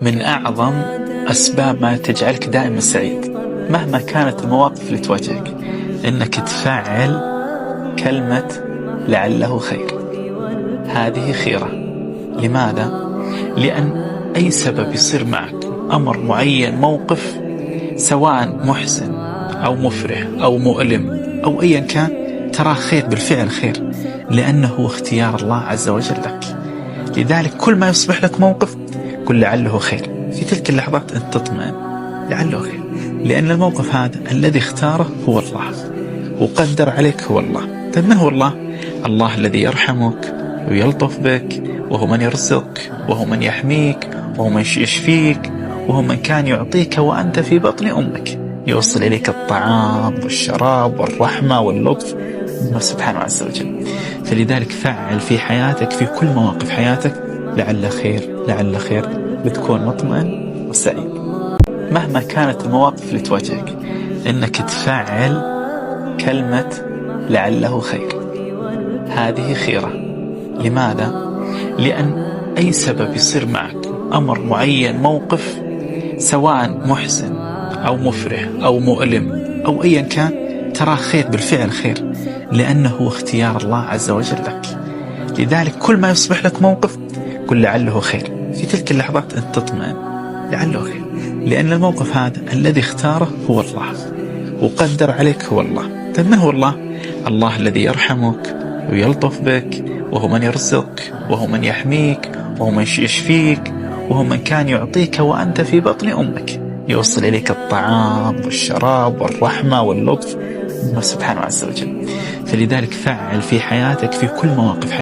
من أعظم أسباب ما تجعلك دائما سعيد مهما كانت المواقف اللي تواجهك إنك تفعل كلمة لعله خير. هذه خيرة. لماذا؟ لأن أي سبب يصير معك، أمر معين، موقف، سواء محزن أو مفرح أو مؤلم أو أيا كان، ترى خير، بالفعل خير، لأنه اختيار الله عز وجل لك. لذلك كل ما يصبح لك موقف قل لعله خير. في تلك اللحظات أنت تطمئن لعله خير، لأن الموقف هذا الذي اختاره هو الله وقدر عليك هو الله. طيب من هو الله؟ الله الذي يرحمك ويلطف بك، وهو من يرزقك، وهو من يحميك، وهو من يشفيك، وهو من كان يعطيك وأنت في بطن أمك، يوصل إليك الطعام والشراب والرحمة واللطف من سبحانه عز وجل. فلذلك فعل في حياتك، في كل مواقف حياتك، لعل خير لعل خير، بتكون مطمئن وسعيد مهما كانت المواقف اللي تواجهك. إنك تفعل كلمة لعله خير. هذه خيرة. لماذا؟ لأن أي سبب يصير معك، أمر معين، موقف، سواء محزن أو مفرح أو مؤلم أو أيا كان، ترى خير، بالفعل خير، لأنه اختيار الله عز وجل لك. لذلك كل ما يصبح لك موقف قل لعله خير. في تلك اللحظات أنت تطمئن لعله خير، لأن الموقف هذا الذي اختاره هو الله وقدر عليك هو الله. طيب من هو الله؟ الله الذي يرحمك ويلطف بك، وهو من يرزقك، وهو من يحميك، وهو من يشفيك، وهو من كان يعطيك وأنت في بطن أمك، يوصل إليك الطعام والشراب والرحمة واللطف من سبحانه عز وجل. فلذلك فعل في حياتك، في كل مواقف حياتك.